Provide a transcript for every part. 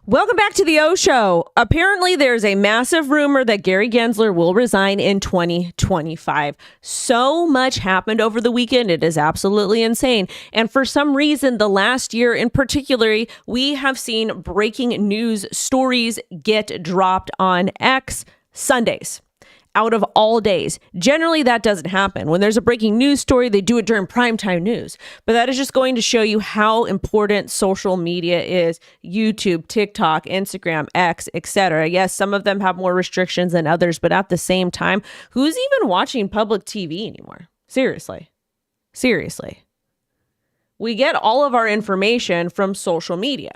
Welcome back to the O Show. Apparently, there's a massive rumor that Gary Gensler will resign in 2025. So much happened over the weekend. It is absolutely insane. And for some reason, the last year in particular, we have seen breaking news stories get dropped on X Sundays. Out of all days. Generally, that doesn't happen. When there's a breaking news story, they do it during primetime news. But that is just going to show you how important social media is. YouTube, TikTok, Instagram, X, etc. Yes, some of them have more restrictions than others, but at the same time, who's even watching public TV anymore? Seriously. We get all of our information from social media.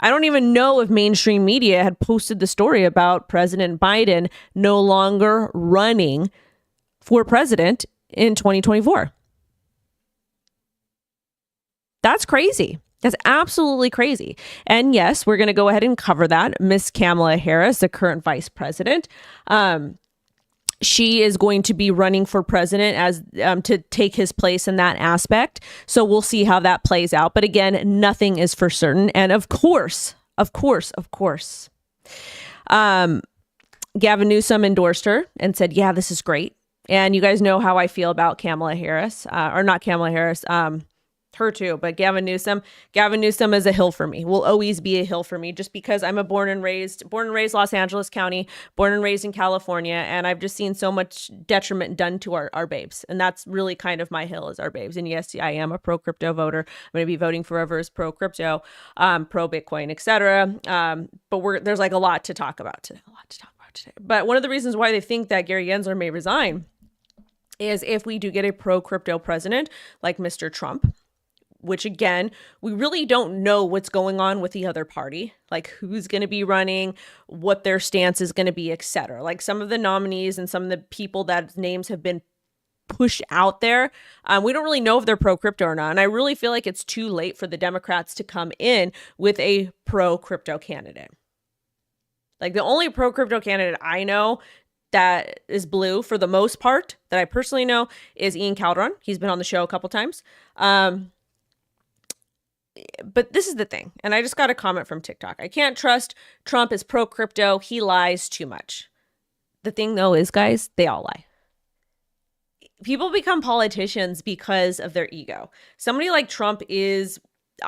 I don't even know if mainstream media had posted the story about President Biden no longer running for president in 2024. That's crazy. That's absolutely crazy. And yes, we're going to go ahead and cover that. Miss Kamala Harris, the current vice president, she is going to be running for president as to take his place in that aspect. So we'll see how that plays out. But again, nothing is for certain. And of course, Gavin Newsom endorsed her and said, yeah, this is great. And you guys know how I feel about Kamala Harris, or not Kamala Harris, her too, but Gavin Newsom is a hill for me, will always be a hill for me, just because I'm a born and raised Los Angeles County, born and raised in California. And I've just seen so much detriment done to our babes. And that's really kind of my hill, is our babes. And yes, I am a pro crypto voter. I'm going to be voting forever as pro crypto, pro Bitcoin, etc. But there's like a lot to talk about today. But one of the reasons why they think that Gary Gensler may resign is if we do get a pro crypto president like Mr. Trump, which again, we really don't know what's going on with the other party, like who's going to be running, what their stance is going to be, etc. Like some of the nominees and some of the people that names have been pushed out there, we don't really know if they're pro crypto or not. And I really feel like it's too late for the Democrats to come in with a pro crypto candidate. Like the only pro crypto candidate I know that is blue for the most part, that I personally know, is Ian Calderon. He's been on the show a couple times. But this is the thing, and I just got a comment from TikTok. I can't trust Trump is pro crypto. He lies too much. The thing though is, guys, they all lie. People become politicians because of their ego. Somebody like Trump is,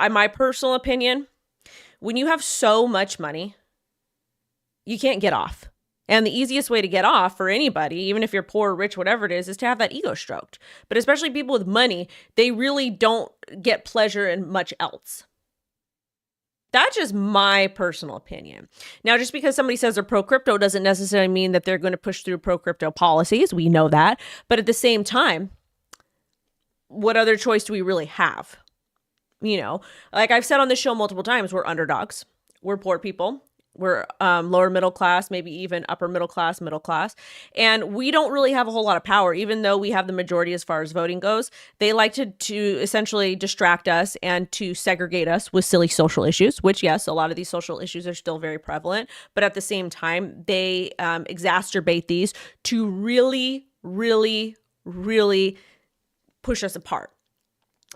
in my personal opinion, when you have so much money, you can't get off. And the easiest way to get off for anybody, even if you're poor or rich, whatever it is to have that ego stroked. But especially people with money, they really don't get pleasure in much else. That's just my personal opinion. Now, just because somebody says they're pro crypto doesn't necessarily mean that they're going to push through pro crypto policies. We know that. But at the same time, what other choice do we really have? You know, like I've said on this show multiple times, we're underdogs. We're poor people. We're lower middle class, maybe even upper middle class. And we don't really have a whole lot of power, even though we have the majority as far as voting goes. They like to essentially distract us and to segregate us with silly social issues, which, yes, a lot of these social issues are still very prevalent. But at the same time, they exacerbate these to really, really, really push us apart.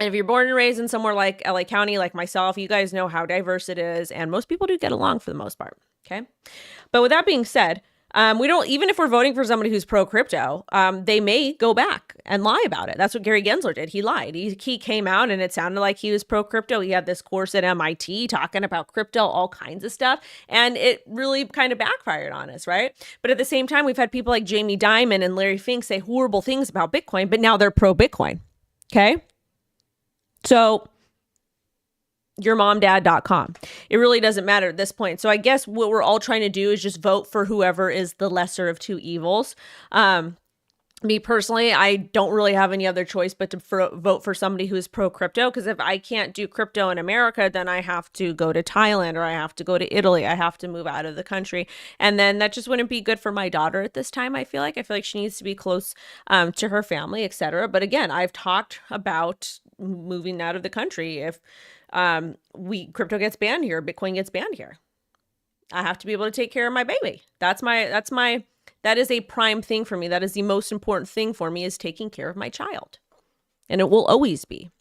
And if you're born and raised in somewhere like LA County, like myself, you guys know how diverse it is. And most people do get along for the most part. Okay. But with that being said, we don't, even if we're voting for somebody who's pro crypto, they may go back and lie about it. That's what Gary Gensler did. He lied. He came out and it sounded like he was pro crypto. He had this course at MIT talking about crypto, all kinds of stuff. And it really kind of backfired on us, right? But at the same time, we've had people like Jamie Dimon and Larry Fink say horrible things about Bitcoin, but now they're pro Bitcoin. Okay. So yourmomdad.com. It really doesn't matter at this point. So I guess what we're all trying to do is just vote for whoever is the lesser of two evils. Me personally, I don't really have any other choice but to vote for somebody who's pro crypto, because if I can't do crypto in America, then I have to go to Thailand or I have to go to Italy. I have to move out of the country. And then that just wouldn't be good for my daughter at this time. I feel like she needs to be close to her family, etc. But again, I've talked about moving out of the country if crypto gets banned here, Bitcoin gets banned here. I have to be able to take care of my baby. That is a prime thing for me. That is the most important thing for me, is taking care of my child. And it will always be.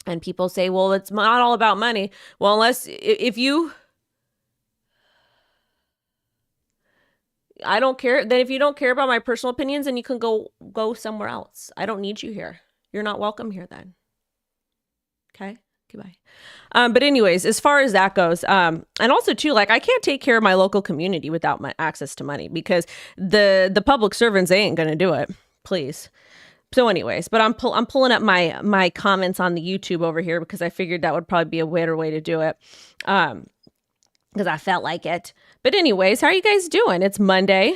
And people say, well, it's not all about money. Well, if you I don't care. Then if you don't care about my personal opinions, then you can go somewhere else. I don't need you here. You're not welcome here then. Okay? Goodbye. But anyways, as far as that goes, and also too, like I can't take care of my local community without my access to money because the public servants, they ain't gonna do it. Please. So anyways, but I'm pulling up my comments on the YouTube over here because I figured that would probably be a better way to do it. Because I felt like it. But anyways, how are you guys doing? It's Monday.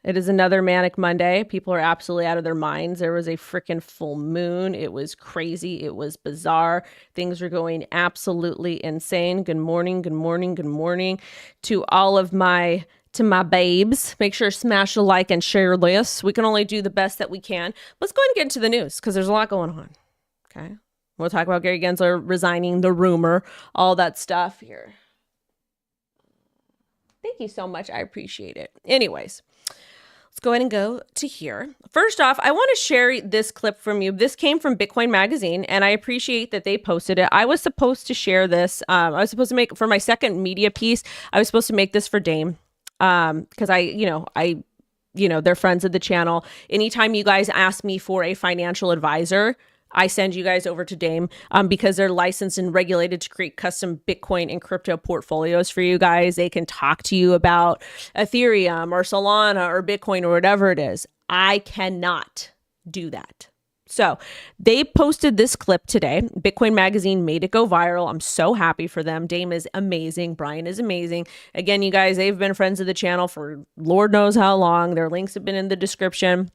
It is another manic Monday. People are absolutely out of their minds. There was a freaking full moon. It was crazy. It was bizarre. Things were going absolutely insane. Good morning, good morning, good morning to all of my babes. Make sure to smash a like and share this. We can only do the best that we can. Let's go ahead and get into the news because there's a lot going on. Okay. We'll talk about Gary Gensler resigning, the rumor, all that stuff here. Thank you so much. I appreciate it. Anyways, let's go ahead and go to here. First off, I want to share this clip from you. This came from Bitcoin Magazine, and I appreciate that they posted it. I was supposed to share this. I was supposed to make, for my second media piece, I was supposed to make this for Dame. Because they're friends of the channel. Anytime you guys ask me for a financial advisor, I send you guys over to Dame because they're licensed and regulated to create custom Bitcoin and crypto portfolios for you guys. They can talk to you about Ethereum or Solana or Bitcoin or whatever it is. I cannot do that. So they posted this clip today. Bitcoin Magazine made it go viral. I'm so happy for them. Dame is amazing. Brian is amazing. Again, you guys, they've been friends of the channel for Lord knows how long. Their links have been in the description.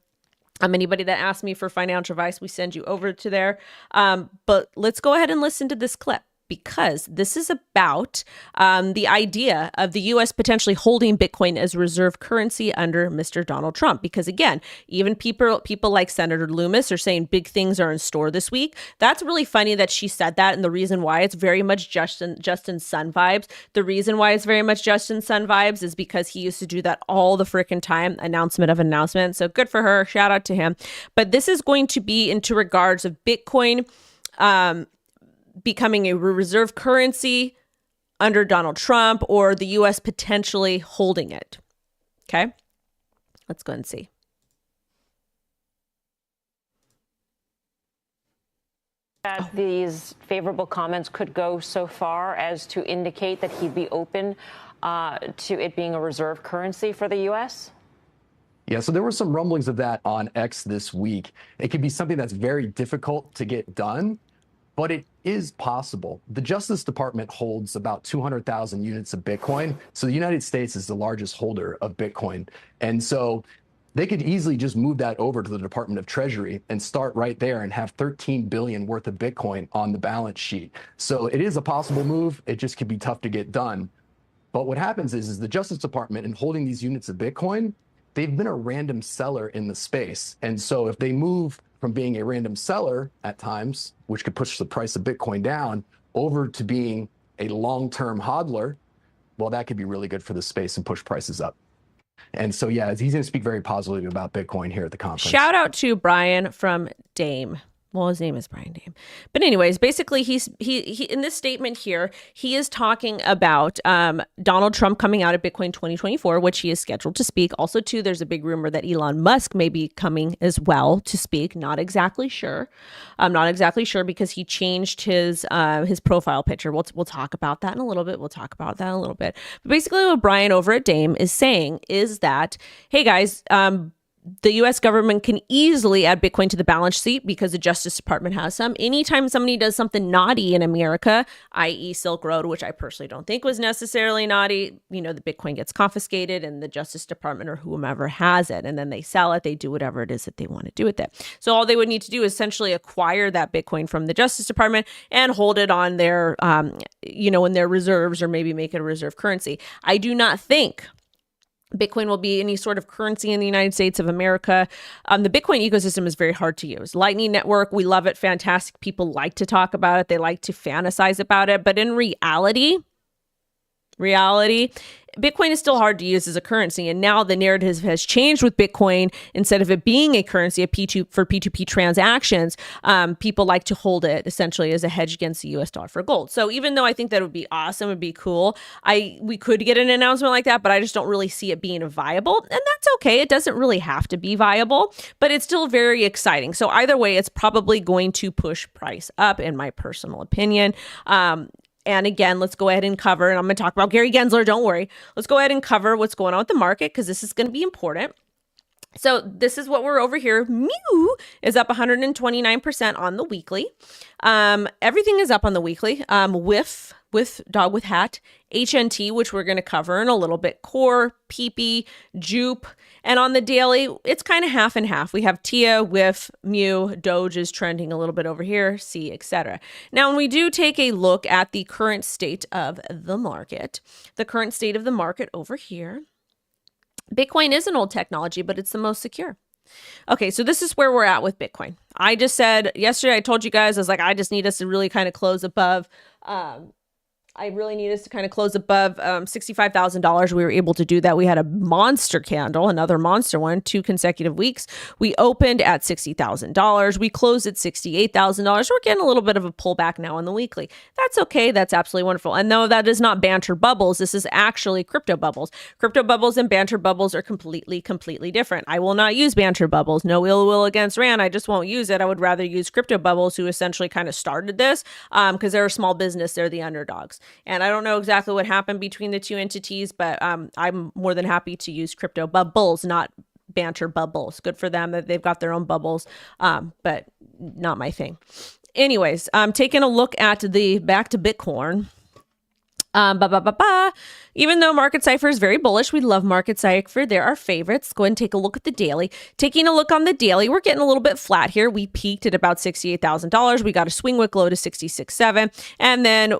Anybody that asks me for financial advice, we send you over to there. But let's go ahead and listen to this clip because this is about the idea of the U.S. potentially holding Bitcoin as reserve currency under Mr. Donald Trump. Because again, even people like Senator Loomis are saying big things are in store this week. That's really funny that she said that. And the reason why it's very much Justin Sun vibes. The reason why it's very much Justin Sun vibes is because he used to do that all the freaking time. Announcement of announcement. So good for her. Shout out to him. But this is going to be into regards of Bitcoin becoming a reserve currency under Donald Trump or the U.S. potentially holding it. Okay, let's go and see. That these favorable comments could go so far as to indicate that he'd be open to it being a reserve currency for the U.S.? Yeah, so there were some rumblings of that on X this week. It could be something that's very difficult to get done, but it is possible. The Justice Department holds about 200,000 units of Bitcoin. So the United States is the largest holder of Bitcoin. And so they could easily just move that over to the Department of Treasury and start right there and have 13 billion worth of Bitcoin on the balance sheet. So it is a possible move. It just could be tough to get done. But what happens is the Justice Department, in holding these units of Bitcoin, they've been a random seller in the space. And so if they move from being a random seller at times, which could push the price of Bitcoin down, over to being a long-term hodler, well, that could be really good for the space and push prices up. And so, yeah, he's going to speak very positively about Bitcoin here at the conference. Shout out to Brian from Dame. Well, his name is Brian Dame. But anyways, basically, he in this statement here, he is talking about Donald Trump coming out at Bitcoin 2024, which he is scheduled to speak. Also, too, there's a big rumor that Elon Musk may be coming as well to speak. Not exactly sure. I'm not exactly sure because he changed his profile picture. We'll talk about that in a little bit. But basically, what Brian over at Dame is saying is that, hey, guys, the U.S. government can easily add Bitcoin to the balance sheet because the Justice Department has some. Anytime somebody does something naughty in America, i.e. Silk Road, which I personally don't think was necessarily naughty, the Bitcoin gets confiscated and the Justice Department or whomever has it, and then they sell it. They do whatever it is that they want to do with it. So all they would need to do is essentially acquire that Bitcoin from the Justice Department and hold it on their, in their reserves, or maybe make it a reserve currency. I do not think Bitcoin will be any sort of currency in the United States of America. The Bitcoin ecosystem is very hard to use. Lightning Network, we love it. Fantastic. People like to talk about it. They like to fantasize about it. But in reality, Bitcoin is still hard to use as a currency. And now the narrative has changed with Bitcoin. Instead of it being a currency, for P2P transactions, people like to hold it essentially as a hedge against the US dollar for gold. So even though I think that would be awesome, would be cool, we could get an announcement like that, but I just don't really see it being viable. And that's okay. It doesn't really have to be viable, but it's still very exciting. So either way, it's probably going to push price up, in my personal opinion. And again, let's go ahead and cover, and I'm going to talk about Gary Gensler, don't worry. Let's go ahead and cover what's going on with the market, because this is going to be important. So this is what we're over here. Mew is up 129% on the weekly. Everything is up on the weekly. With dog with hat, HNT, which we're going to cover in a little bit, core, PP, Jupe, and on the daily, it's kind of half and half. We have TIA, WIF, Mew, Doge is trending a little bit over here, C, etc. Now, when we do take a look at the current state of the market over here, Bitcoin is an old technology, but it's the most secure. Okay, so this is where we're at with Bitcoin. I just said yesterday, I told you guys, I was like, I just need us to really kind of close above $65,000. We were able to do that. We had a monster candle, another monster one, 2 consecutive weeks. We opened at $60,000. We closed at $68,000. We're getting a little bit of a pullback now on the weekly. That's okay. That's absolutely wonderful. And no, that is not banter bubbles. This is actually crypto bubbles. Crypto bubbles and banter bubbles are completely different. I will not use banter bubbles. No ill will against Rand. I just won't use it. I would rather use crypto bubbles, who essentially kind of started this, because they're a small business. They're the underdogs. And I don't know exactly what happened between the two entities, but I'm more than happy to use crypto bubbles, not banter bubbles. Good for them that they've got their own bubbles, but not my thing. Anyways, taking a look at back to Bitcoin. Even though Market CIPHER is very bullish, we love Market CIPHER. They're our favorites. Go ahead and take a look at the daily. Taking a look on the daily, we're getting a little bit flat here. We peaked at about $68,000. We got a swing wick low to 66.7, and then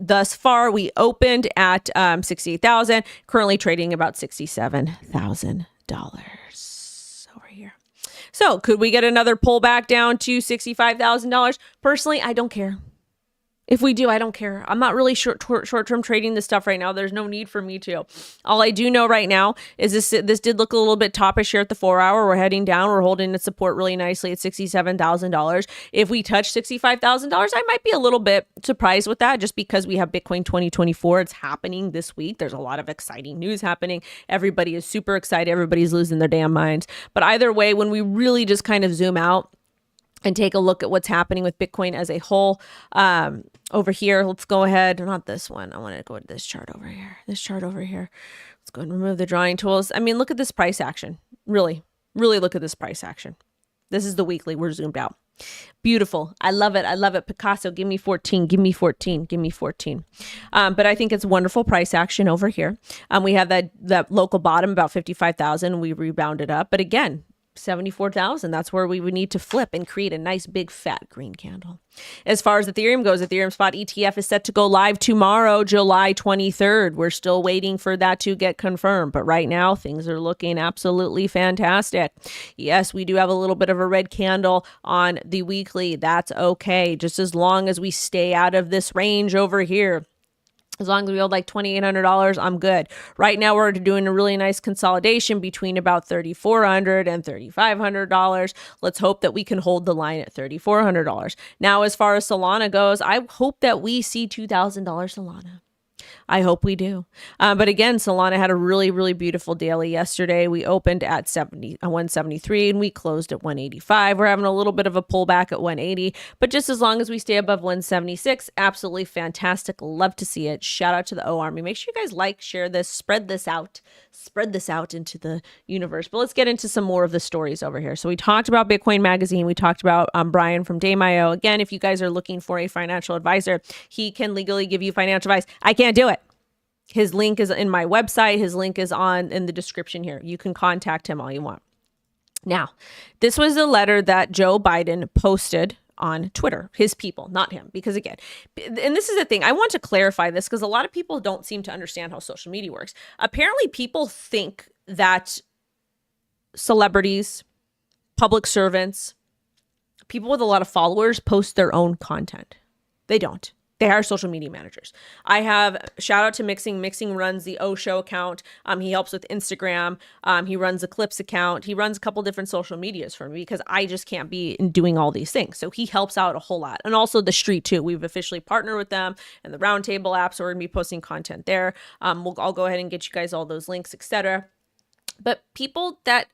thus far we opened at 68,000. Currently trading about $67,000 over here. So could we get another pullback down to $65,000? Personally, I don't care. If we do, I don't care. I'm not really short-term trading this stuff right now. There's no need for me to. All I do know right now is this did look a little bit toppish here at the 4-hour. We're heading down. We're holding its support really nicely at $67,000. If we touch $65,000, I might be a little bit surprised with that, just because we have Bitcoin 2024. It's happening this week. There's a lot of exciting news happening. Everybody is super excited. Everybody's losing their damn minds. But either way, when we really just kind of zoom out and take a look at what's happening with Bitcoin as a whole, over here, let's go ahead. Not this one. I want to go to this chart over here. Let's go ahead and remove the drawing tools. I mean, look at this price action. Really look at this price action. This is the weekly. We're zoomed out. Beautiful. I love it. Picasso, give me 14. Give me 14. But I think it's wonderful price action over here. We have that local bottom, about 55,000. We rebounded up. But again, 74,000. That's where we would need to flip and create a nice big fat green candle. As far as Ethereum goes, Ethereum spot ETF is set to go live tomorrow, July 23rd. We're still waiting for that to get confirmed, but right now things are looking absolutely fantastic. Yes, we do have a little bit of a red candle on the weekly. That's okay, just as long as we stay out of this range over here. As long as we hold like $2,800, I'm good. Right now, we're doing a really nice consolidation between about $3,400 and $3,500. Let's hope that we can hold the line at $3,400. Now, as far as Solana goes, I hope that we see $2,000 Solana. I hope we do. But again, Solana had a really beautiful daily yesterday. We opened at 173 and we closed at 185. We're having a little bit of a pullback at 180, but just as long as we stay above 176, absolutely fantastic. Love to see it. Shout out to the O Army. Make sure you guys like, share this, spread this out into the universe. But let's get into some more of the stories over here. So we talked about Bitcoin Magazine. We talked about Brian from DameIO. Again, if you guys are looking for a financial advisor, he can legally give you financial advice. I can't do it. His link is in my website. His link is in the description here. You can contact him all you want. Now, this was a letter that Joe Biden posted on Twitter, his people, not him. Because again, and this is the thing, I want to clarify this because a lot of people don't seem to understand how social media works. Apparently, people think that celebrities, public servants, people with a lot of followers post their own content. They don't. They hire social media managers. I have, shout out to Mixing. Mixing runs the O Show account. He helps with Instagram. He runs the Clips account. He runs a couple different social medias for me because I just can't be doing all these things. So he helps out a whole lot. And also the Street too. We've officially partnered with them and the Roundtable app. So we're gonna be posting content there. I'll go ahead and get you guys all those links, etc. But people that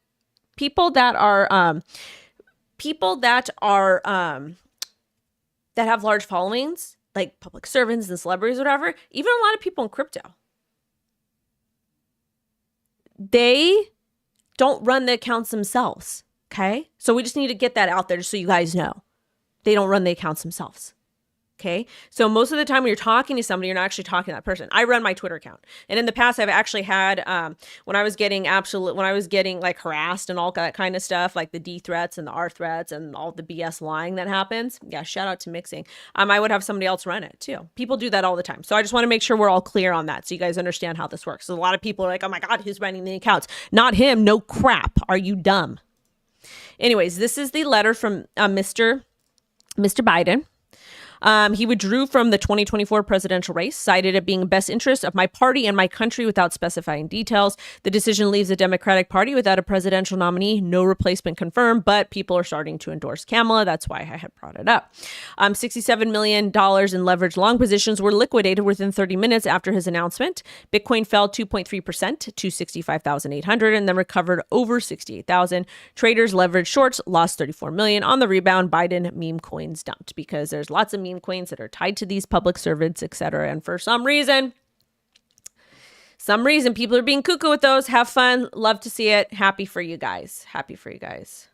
have large followings, like public servants and celebrities, whatever, even a lot of people in crypto, they don't run the accounts themselves. Okay. So we just need to get that out there just so you guys know. They don't run the accounts themselves. Okay. So most of the time when you're talking to somebody, you're not actually talking to that person. I run my Twitter account. And in the past, I've actually had, when I was getting like harassed and all that kind of stuff, like the D threats and the R threats and all the BS lying that happens. Yeah. Shout out to Mixing. I would have somebody else run it too. People do that all the time. So I just want to make sure we're all clear on that. So you guys understand how this works. So a lot of people are like, oh my God, who's running the accounts? Not him. No crap. Are you dumb? Anyways, this is the letter from Mr. Biden. He withdrew from the 2024 presidential race, cited it being in best interest of my party and my country without specifying details. The decision leaves the Democratic Party without a presidential nominee, no replacement confirmed, but people are starting to endorse Kamala. That's why I had brought it up. $67 million in leveraged long positions were liquidated within 30 minutes after his announcement. Bitcoin fell 2.3% to 65,800 and then recovered over 68,000. Traders leveraged shorts lost 34 million. On the rebound, Biden meme coins dumped because there's lots of meme coins that are tied to these public servants, etc. And for some reason, people are being cuckoo with those. Have fun. Love to see it. Happy for you guys. Happy for you guys.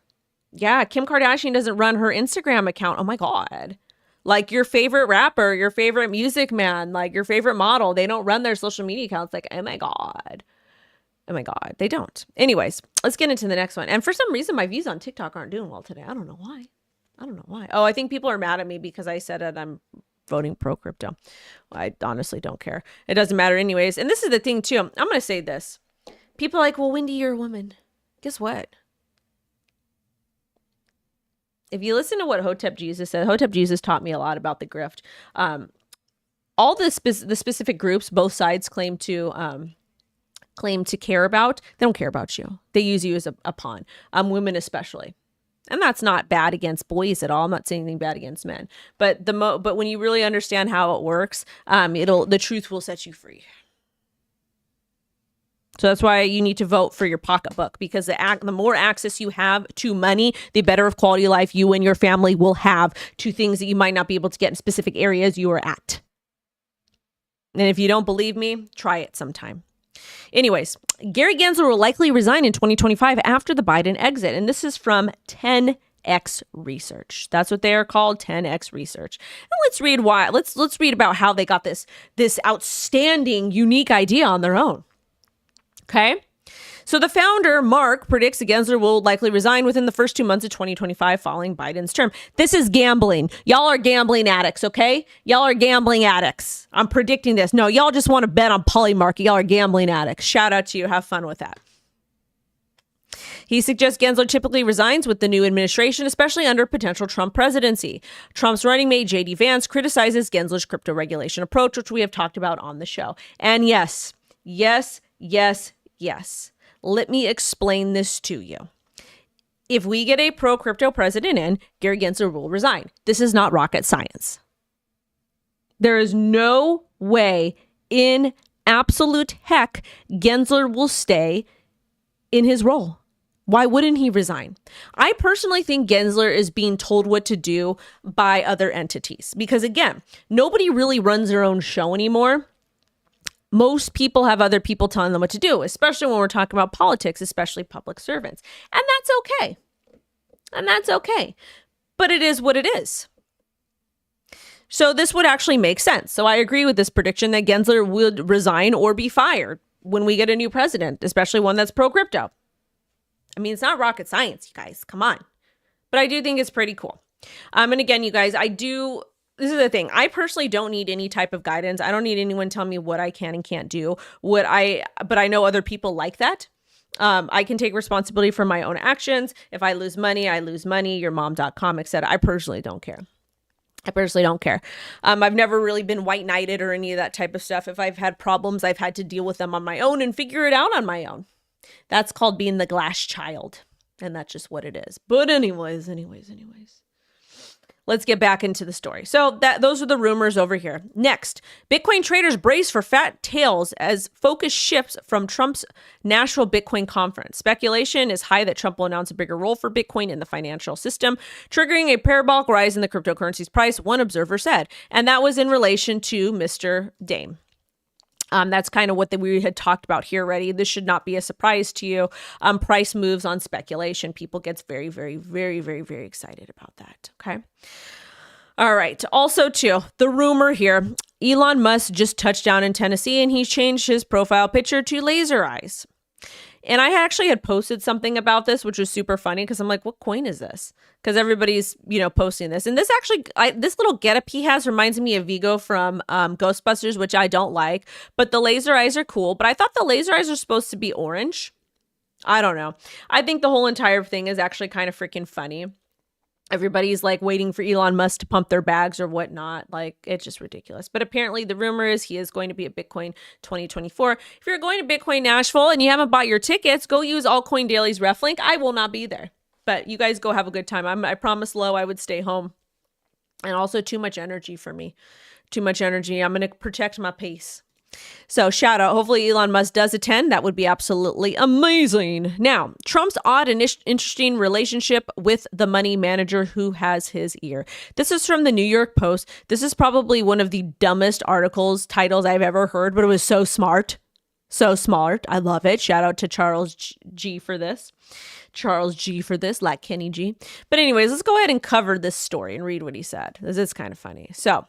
Yeah, Kim Kardashian doesn't run her Instagram account. Oh my God. Like your favorite rapper, your favorite music man, like your favorite model, they don't run their social media accounts. Like, oh my God. Oh my God. They don't. Anyways, let's get into the next one. And for some reason, my views on TikTok aren't doing well today. I don't know why. Oh, I think people are mad at me because I said that I'm voting pro crypto. I honestly don't care. It doesn't matter anyways. And this is the thing too. I'm going to say this. People are like, well, Wendy, you're a woman. Guess what? If you listen to what Hotep Jesus said, Hotep Jesus taught me a lot about the grift. All the specific groups, both sides claim to care about, they don't care about you. They use you as a pawn. Women especially. And that's not bad against boys at all. I'm not saying anything bad against men. But but when you really understand how it works, the truth will set you free. So that's why you need to vote for your pocketbook, because the more access you have to money, the better of quality of life you and your family will have to things that you might not be able to get in specific areas you are at. And if you don't believe me, try it sometime. Anyways, Gary Gensler will likely resign in 2025 after the Biden exit. And this is from 10X Research. That's what they are called, 10X Research. And let's read why. Let's read about how they got this outstanding, unique idea on their own. Okay. So the founder, Mark, predicts Gensler will likely resign within the first 2 months of 2025 following Biden's term. This is gambling. Y'all are gambling addicts, okay? Y'all are gambling addicts. I'm predicting this. No, y'all just want to bet on Polymarket. Y'all are gambling addicts. Shout out to you. Have fun with that. He suggests Gensler typically resigns with the new administration, especially under potential Trump presidency. Trump's running mate, J.D. Vance, criticizes Gensler's crypto regulation approach, which we have talked about on the show. And yes. Let me explain this to you. If we get a pro-crypto president in, Gary Gensler will resign. This is not rocket science. There is no way in absolute heck Gensler will stay in his role. Why wouldn't he resign? I personally think Gensler is being told what to do by other entities because, again, nobody really runs their own show anymore. Most people have other people telling them what to do, especially when we're talking about politics, especially public servants. And that's okay. But it is what it is. So this would actually make sense. So I agree with this prediction that Gensler would resign or be fired when we get a new president, especially one that's pro-crypto. I mean, it's not rocket science, you guys. Come on. But I do think it's pretty cool. And again, you guys, this is the thing. I personally don't need any type of guidance. I don't need anyone telling me what I can and can't do. But I know other people like that. I can take responsibility for my own actions. If I lose money, I lose money. Yourmom.com, etc. I personally don't care. I personally don't care. I've never really been white knighted or any of that type of stuff. If I've had problems, I've had to deal with them on my own and figure it out on my own. That's called being the glass child. And that's just what it is. But anyways. Let's get back into the story. So those are the rumors over here. Next, Bitcoin traders brace for fat tails as focus shifts from Trump's National Bitcoin Conference. Speculation is high that Trump will announce a bigger role for Bitcoin in the financial system, triggering a parabolic rise in the cryptocurrency's price, one observer said. And that was in relation to Mr. Dame. That's kind of what we had talked about here already. This should not be a surprise to you. Price moves on speculation. People gets very, very, very, very, very excited about that. Okay. All right. Also, too, the rumor here, Elon Musk just touched down in Tennessee and he's changed his profile picture to laser eyes. And I actually had posted something about this, which was super funny because I'm like, what coin is this? Because everybody's, posting this. And this actually, this little getup he has reminds me of Vigo from Ghostbusters, which I don't like. But the laser eyes are cool. But I thought the laser eyes are supposed to be orange. I don't know. I think the whole entire thing is actually kind of freaking funny. Everybody's like waiting for Elon Musk to pump their bags or whatnot. Like, it's just ridiculous. But apparently the rumor is he is going to be at Bitcoin 2024. If you're going to Bitcoin Nashville and you haven't bought your tickets, go use Altcoin Daily's ref link. I will not be there. But you guys go have a good time. I promised Lo I would stay home. And also too much energy for me. Too much energy. I'm going to protect my peace. So shout out. Hopefully Elon Musk does attend. That would be absolutely amazing. Now, Trump's odd and interesting relationship with the money manager who has his ear. This is from the New York Post. This is probably one of the dumbest titles I've ever heard, but it was so smart. So smart. I love it. Shout out to Charles G for this. Charles G for this, like Kenny G. But anyways, let's go ahead and cover this story and read what he said. This is kind of funny. So,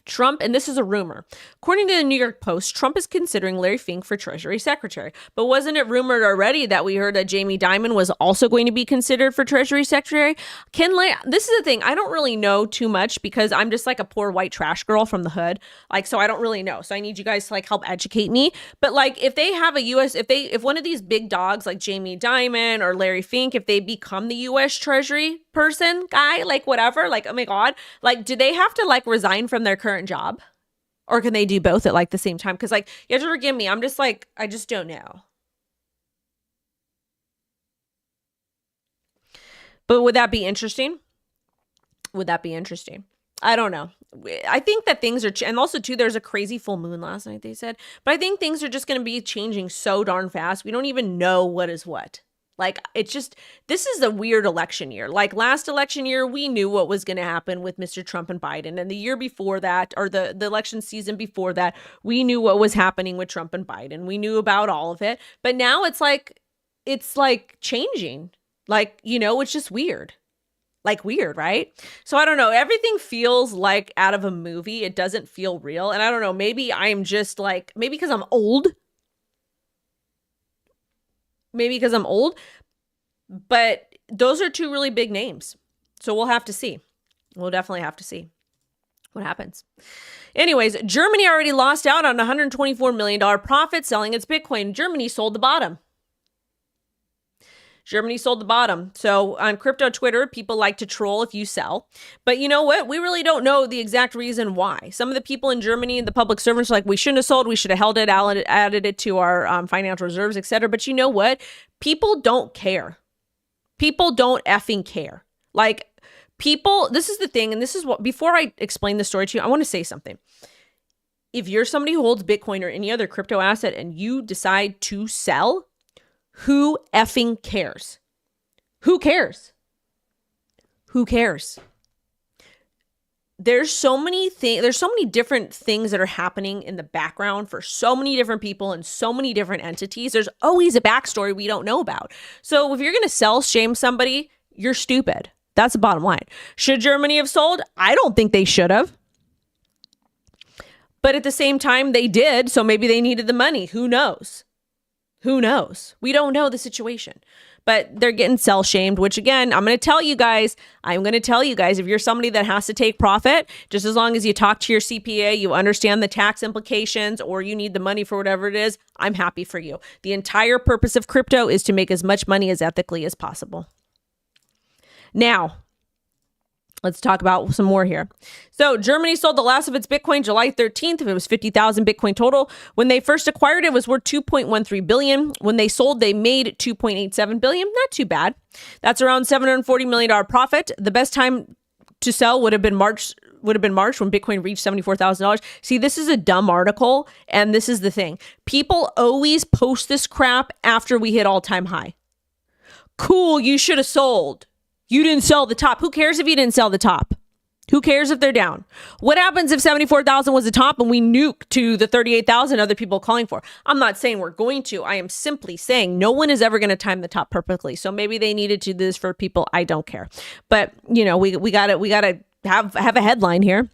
Trump, and this is a rumor. According to the New York Post, Trump is considering Larry Fink for Treasury Secretary. But wasn't it rumored already that we heard that Jamie Dimon was also going to be considered for Treasury Secretary? This is the thing. I don't really know too much because I'm just like a poor white trash girl from the hood. So I don't really know. So I need you guys to help educate me. But if they have if one of these big dogs like Jamie Dimon or Larry Fink, if they become the U.S. Treasury guy, whatever, oh my God, do they have to resign from their current job, or can they do both at the same time? Because you have to forgive me, I'm just I just don't know. But would that be interesting? I don't know. I think that things are and also too, there's a crazy full moon last night, they said, but I think things are just going to be changing so darn fast. We don't even know what is what. This is a weird election year. Last election year, we knew what was going to happen with Mr. Trump and Biden. And the year before that, or the election season before that, we knew what was happening with Trump and Biden. We knew about all of it. But now it's changing. It's just weird. Weird, right? So I don't know. Everything feels like out of a movie. It doesn't feel real. And I don't know. Maybe I'm just maybe because I'm old. But those are two really big names. So we'll have to see. We'll definitely have to see what happens. Anyways, Germany already lost out on $124 million profit selling its Bitcoin. Germany sold the bottom. So on crypto Twitter, people like to troll if you sell. But you know what? We really don't know the exact reason why. Some of the people in Germany, the public servants, are we shouldn't have sold. We should have held it, added it to our financial reserves, etc. But you know what? People don't care. People don't effing care. This is the thing. And this is what, before I explain the story to you, I want to say something. If you're somebody who holds Bitcoin or any other crypto asset and you decide to sell, who effing cares? Who cares? There's so many different things that are happening in the background for so many different people and so many different entities. There's always a backstory we don't know about. So if you're going to shame somebody, you're stupid. That's the bottom line. Should Germany have sold? I don't think they should have. But at the same time, they did. So maybe they needed the money. Who knows? We don't know the situation, but they're getting sell shamed, which again, I'm going to tell you guys, if you're somebody that has to take profit, just as long as you talk to your CPA, you understand the tax implications, or you need the money for whatever it is, I'm happy for you. The entire purpose of crypto is to make as much money as ethically as possible. Now, Let's talk about some more here. So Germany sold the last of its Bitcoin July 13th. It was 50,000 Bitcoin total. When they first acquired it, it was worth 2.13 billion. When they sold, they made 2.87 billion. Not too bad. That's around $740 million profit. The best time to sell would have been March when Bitcoin reached $74,000. See, this is a dumb article. And this is the thing. People always post this crap after we hit all-time high. Cool, you should have sold. You didn't sell the top. Who cares if you didn't sell the top? Who cares if they're down? What happens if 74,000 was the top and we nuke to the 38,000 other people calling for? I'm not saying we're going to. I am simply saying no one is ever going to time the top perfectly. So maybe they needed to do this for people. I don't care. But, we got to have a headline here.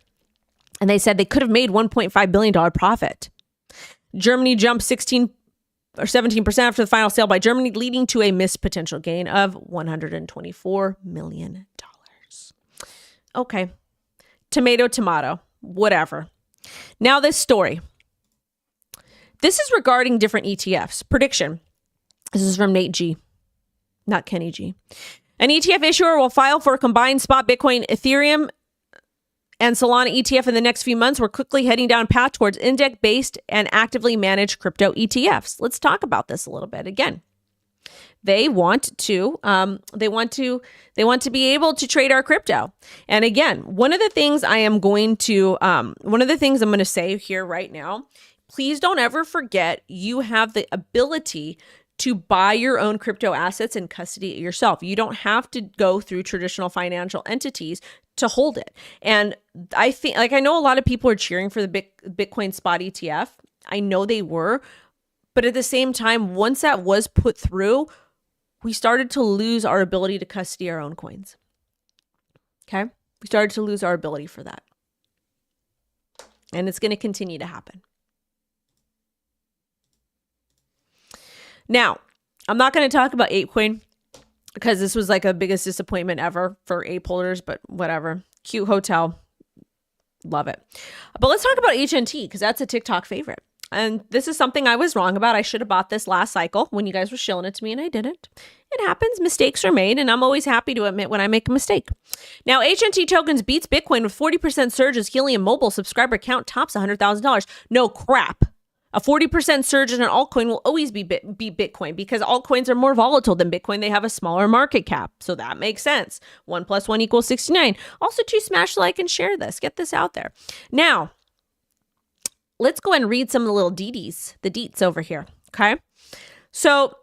And they said they could have made $1.5 billion profit. Germany jumped 17% after the final sale by Germany, leading to a missed potential gain of $124 million. Okay. Tomato, whatever. Now this story. This is regarding different ETFs. Prediction. This is from Nate G, not Kenny G. An ETF issuer will file for a combined spot Bitcoin, Ethereum, and Solana ETF in the next few months. We're quickly heading down a path towards index-based and actively managed crypto ETFs. Let's talk about this a little bit. Again, they want to be able to trade our crypto. And again, one of the things I'm going to say here right now, please don't ever forget you have the ability to buy your own crypto assets and custody it yourself. You don't have to go through traditional financial entities to hold it. And I think, I know a lot of people are cheering for the Bitcoin spot ETF. I know they were, but at the same time, once that was put through, we started to lose our ability to custody our own coins. Okay? We started to lose our ability for that. And it's going to continue to happen. Now, I'm not going to talk about ApeCoin because this was like a biggest disappointment ever for ape holders, but whatever. Cute hotel. Love it. But let's talk about HNT because that's a TikTok favorite. And this is something I was wrong about. I should have bought this last cycle when you guys were shilling it to me and I didn't. It happens. Mistakes are made and I'm always happy to admit when I make a mistake. Now, HNT tokens beats Bitcoin with 40% surge as Helium Mobile subscriber count tops $100,000. No crap. A 40% surge in an altcoin will always be Bitcoin because altcoins are more volatile than Bitcoin. They have a smaller market cap. So that makes sense. 1 + 1 = 69. Also, smash like and share this. Get this out there. Now, let's go and read some of the little deets over here. Okay. So,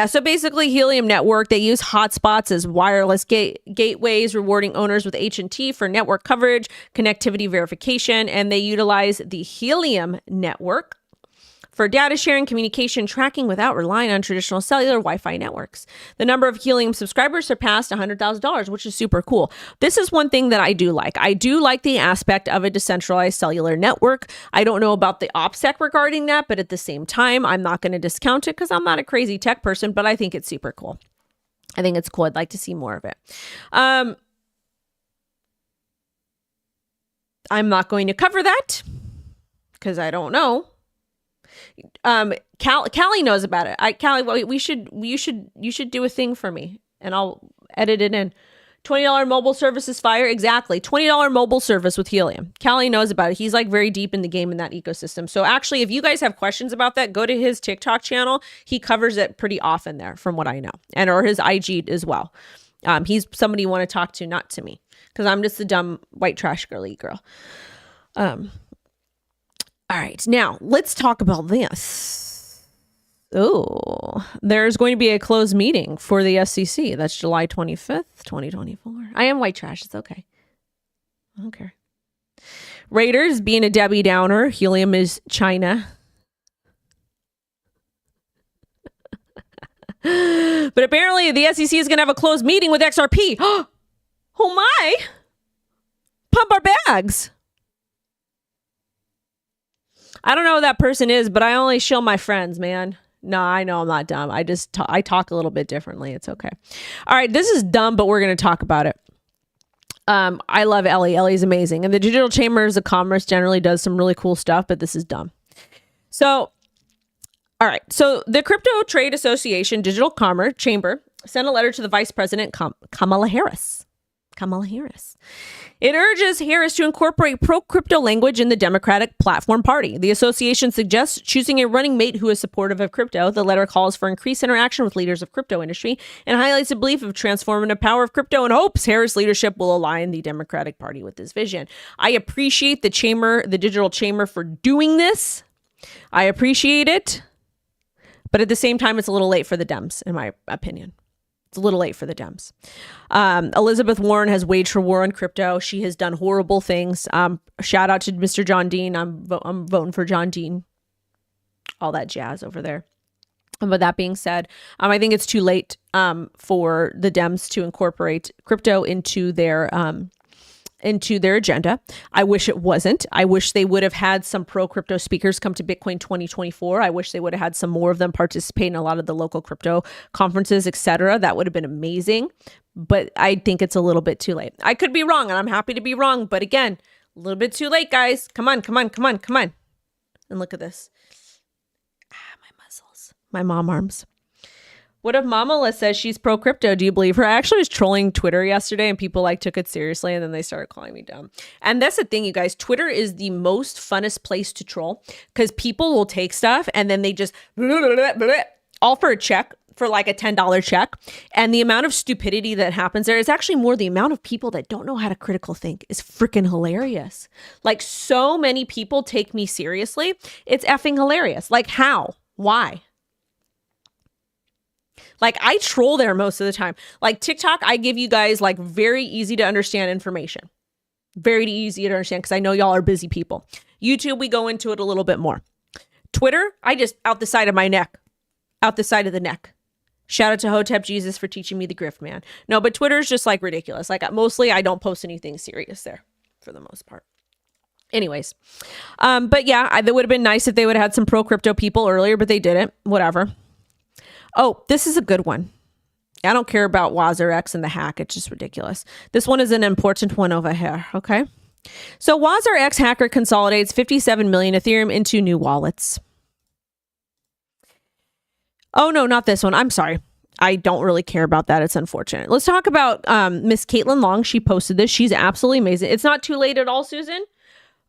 so basically Helium Network, they use hotspots as wireless gateways, rewarding owners with HNT for network coverage, connectivity verification, and they utilize the Helium Network for data sharing, communication, tracking without relying on traditional cellular Wi-Fi networks. The number of Helium subscribers surpassed $100,000, which is super cool. This is one thing that I do like. I do like the aspect of a decentralized cellular network. I don't know about the OPSEC regarding that, but at the same time, I'm not going to discount it because I'm not a crazy tech person, but I think it's super cool. I think it's cool. I'd like to see more of it. I'm not going to cover that because I don't know. Callie knows about it. Callie, you should do a thing for me and I'll edit it in. $20 mobile service is fire. Exactly. $20 mobile service with Helium. Callie knows about it. He's like very deep in the game in that ecosystem. So actually, if you guys have questions about that, go to his TikTok channel. He covers it pretty often there from what I know, or his IG as well. He's somebody you want to talk to, not to me, because I'm just a dumb white trash girly girl. All right, now let's talk about this. Oh, there's going to be a closed meeting for the SEC. That's July 25th, 2024. I am white trash. It's okay. I don't care. Raiders being a Debbie Downer. Helium is China. But apparently the SEC is going to have a closed meeting with XRP. Oh my. Pump our bags. I don't know who that person is, but I only shill my friends, man. No, I know I'm not dumb. I just I talk a little bit differently. It's okay. All right, this is dumb, but we're going to talk about it. I love Ellie. Ellie's amazing. And the Digital Chambers of Commerce generally does some really cool stuff, but this is dumb. So, all right. So the Crypto Trade Association Digital Commerce Chamber sent a letter to the Vice President, Kamala Harris. It urges Harris to incorporate pro-crypto language in the Democratic Platform Party. The association suggests choosing a running mate who is supportive of crypto. The letter calls for increased interaction with leaders of crypto industry and highlights the belief of transformative power of crypto and hopes Harris' leadership will align the Democratic Party with this vision. I appreciate the digital chamber, for doing this. I appreciate it. But at the same time, it's a little late for the Dems, in my opinion. It's a little late for the Dems. Elizabeth Warren has waged her war on crypto. She has done horrible things. Shout out to Mr. John Dean. I'm voting for John Dean. All that jazz over there. But that being said, I think it's too late for the Dems to incorporate crypto into their agenda. I wish it wasn't. I wish they would have had some pro-crypto speakers come to Bitcoin 2024. I wish they would have had some more of them participate in a lot of the local crypto conferences, etc. That would have been amazing. But I think it's a little bit too late. I could be wrong, and I'm happy to be wrong. But again, a little bit too late, guys. Come on. And look at this. My muscles. My mom arms. What if Mama says she's pro-crypto? Do you believe her? I actually was trolling Twitter yesterday and people took it seriously, and then they started calling me dumb. And that's the thing, you guys. Twitter is the most funnest place to troll because people will take stuff and then they just all for a check, for like a $10 check. And the amount of stupidity that happens there is actually more the amount of people that don't know how to critical think is freaking hilarious. Like, so many people take me seriously. It's effing hilarious. Like, how? Why? Like, I troll there most of the time. Like TikTok, I give you guys like very easy to understand information. Very easy to understand because I know y'all are busy people. YouTube, we go into it a little bit more. Twitter, I just out the side of my neck. Out the side of the neck. Shout out to Hotep Jesus for teaching me the grift, man. No, but Twitter's just like ridiculous. Like, mostly I don't post anything serious there for the most part. Anyways. But yeah, that would have been nice if they would have had some pro-crypto people earlier, but they didn't. Whatever. Oh, this is a good one. I don't care about WazirX and the hack. It's just ridiculous. This one is an important one over here. Okay. So WazirX hacker consolidates 57 million Ethereum into new wallets. Oh, no, not this one. I'm sorry. I don't really care about that. It's unfortunate. Let's talk about Miss Caitlin Long. She posted this. She's absolutely amazing. It's not too late at all, Susan.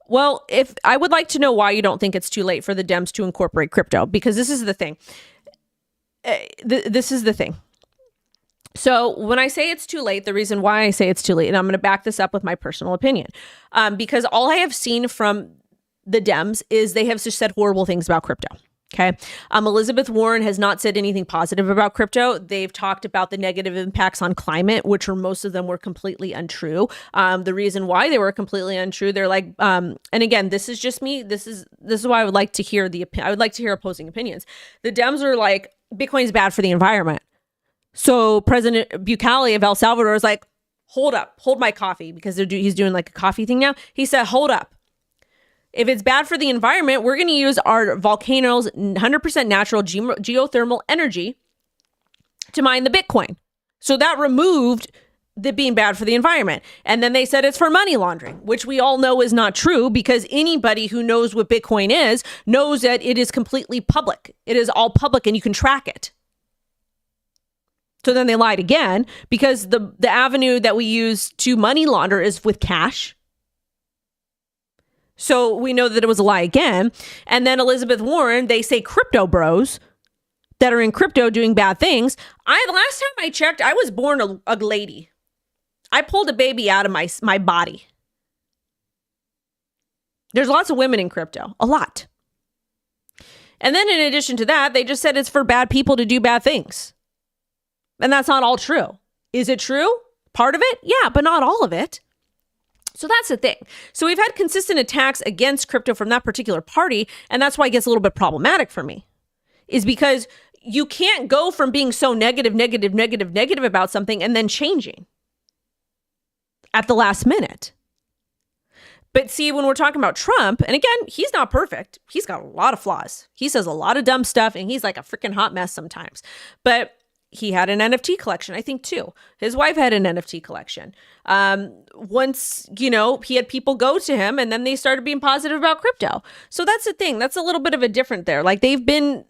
Well, if I would like to know why you don't think it's too late for the Dems to incorporate crypto, because this is the thing. This is the thing. So when I say it's too late, the reason why I say it's too late, and I'm going to back this up with my personal opinion, because all I have seen from the Dems is they have just said horrible things about crypto. Okay. Elizabeth Warren has not said anything positive about crypto. They've talked about the negative impacts on climate, which most of them were completely untrue. The reason why they were completely untrue, they're like, and again, this is just me. This is why I would like to hear I would like to hear opposing opinions. The Dems are like, Bitcoin's bad for the environment. So President Bukele of El Salvador is like, hold my coffee, because he's doing like a coffee thing now. He said, hold up. If it's bad for the environment, we're going to use our volcanoes, 100% natural geothermal energy to mine the Bitcoin. So that removed the being bad for the environment. And then they said it's for money laundering, which we all know is not true, because anybody who knows what Bitcoin is knows that it is completely public. It is all public and you can track it. So then they lied again, because the avenue that we use to money launder is with cash. So we know that it was a lie again. And then Elizabeth Warren, they say crypto bros that are in crypto doing bad things. Last time I checked, I was born a lady. I pulled a baby out of my body. There's lots of women in crypto, a lot. And then in addition to that, they just said it's for bad people to do bad things. And that's not all true. Is it true? Part of it? Yeah, but not all of it. So that's the thing. So we've had consistent attacks against crypto from that particular party. And that's why it gets a little bit problematic for me, is because you can't go from being so negative about something and then changing at the last minute. But see, when we're talking about Trump, and again, he's not perfect. He's got a lot of flaws. He says a lot of dumb stuff and he's like a freaking hot mess sometimes. But he had an NFT collection, I think too. His wife had an NFT collection. Once, he had people go to him and then they started being positive about crypto. So that's the thing. That's a little bit of a different there. Like they've been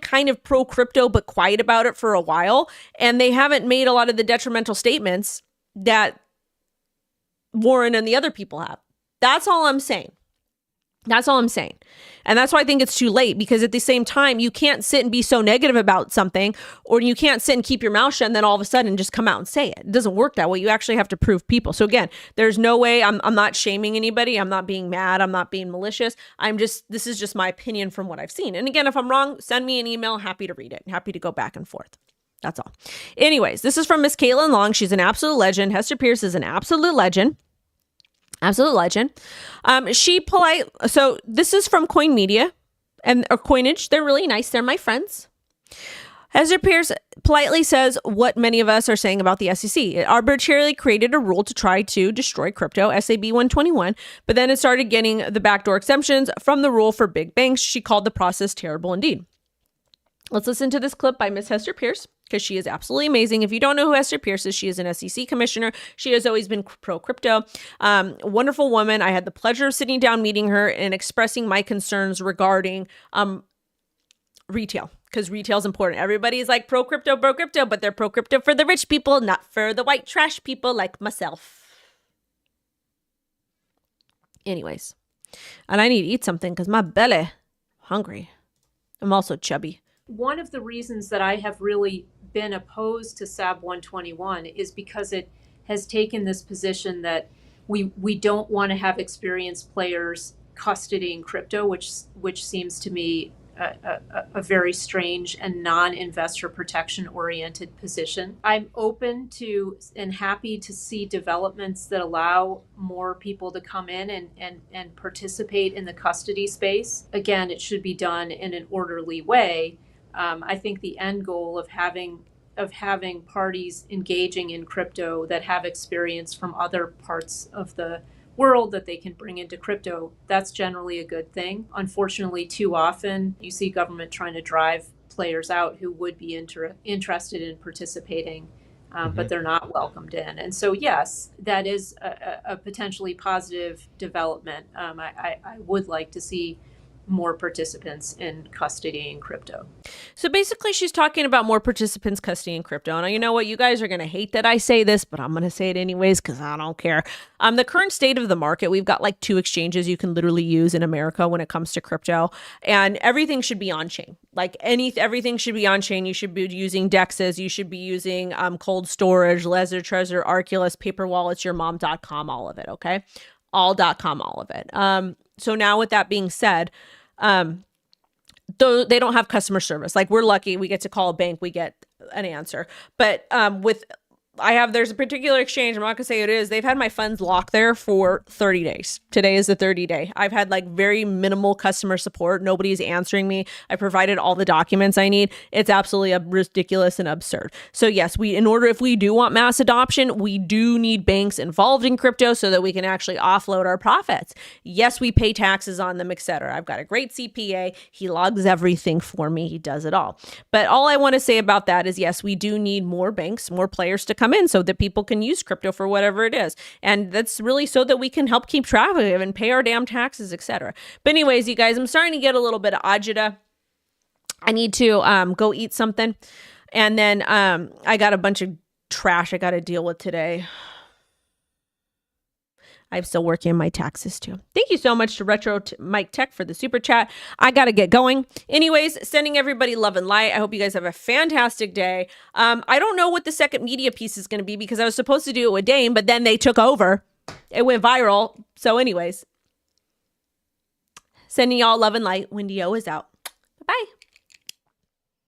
kind of pro crypto, but quiet about it for a while. And they haven't made a lot of the detrimental statements that Warren and the other people have. That's all I'm saying. That's all I'm saying. And that's why I think it's too late, because at the same time, you can't sit and be so negative about something, or you can't sit and keep your mouth shut and then all of a sudden just come out and say it. It doesn't work that way. You actually have to prove people. So again, there's no way I'm not shaming anybody. I'm not being mad. I'm not being malicious. This is just my opinion from what I've seen. And again, if I'm wrong, send me an email. Happy to read it. Happy to go back and forth. That's all. Anyways, this is from Miss Caitlin Long. She's an absolute legend. Hester Pierce is an absolute legend. Absolute legend. So this is from Coin Media or Coinage. They're really nice. They're my friends. Hester Pierce politely says what many of us are saying about the SEC. It arbitrarily created a rule to try to destroy crypto, SAB 121, but then it started getting the backdoor exemptions from the rule for big banks. She called the process terrible indeed. Let's listen to this clip by Miss Hester Pierce, because she is absolutely amazing. If you don't know who Hester Pierce is, she is an SEC commissioner. She has always been pro-crypto. Wonderful woman. I had the pleasure of sitting down, meeting her, and expressing my concerns regarding retail, because retail is important. Everybody's like pro-crypto, but they're pro-crypto for the rich people, not for the white trash people like myself. Anyways, and I need to eat something because my belly hungry. I'm also chubby. One of the reasons that I have really been opposed to SAB 121 is because it has taken this position that we don't want to have experienced players custodying crypto, which seems to me a very strange and non-investor protection oriented position. I'm open to and happy to see developments that allow more people to come in and participate in the custody space. Again, it should be done in an orderly way. I think the end goal of having parties engaging in crypto that have experience from other parts of the world that they can bring into crypto, that's generally a good thing. Unfortunately, too often you see government trying to drive players out who would be interested in participating, but they're not welcomed in. And so, yes, that is a potentially positive development. I would like to see more participants in custodying crypto. So basically she's talking about more participants custodying crypto. And you know what? You guys are going to hate that I say this, but I'm going to say it anyways because I don't care. The current state of the market, we've got like 2 exchanges you can literally use in America when it comes to crypto, and everything should be on chain. Like everything should be on chain. You should be using DEXs. You should be using cold storage, Ledger, Trezor, Arculus, paper wallets, yourmom.com, all of it. Okay. All.com, all of it. So now with that being said, though they don't have customer service. Like we're lucky, we get to call a bank, we get an answer. But there's a particular exchange, I'm not gonna say who it is. They've had my funds locked there for 30 days. Today is the 30 day. I've had like very minimal customer support. Nobody's answering me. I provided all the documents I need. It's absolutely ridiculous and absurd. So yes, if we do want mass adoption, we do need banks involved in crypto so that we can actually offload our profits. Yes, we pay taxes on them, etc. I've got a great CPA. He logs everything for me. He does it all. But all I want to say about that is, yes, we do need more banks, more players to come in so that people can use crypto for whatever it is. And that's really so that we can help keep track of it and pay our damn taxes, etc. But anyways, you guys, I'm starting to get a little bit of agita. I need to go eat something. And then I got a bunch of trash I got to deal with today. I'm still working on my taxes too. Thank you so much to Retro Mike Tech for the super chat. I got to get going. Anyways, sending everybody love and light. I hope you guys have a fantastic day. I don't know what the second media piece is going to be because I was supposed to do it with Dame, but then they took over. It went viral. So anyways, sending y'all love and light. WendyO is out. Bye-bye.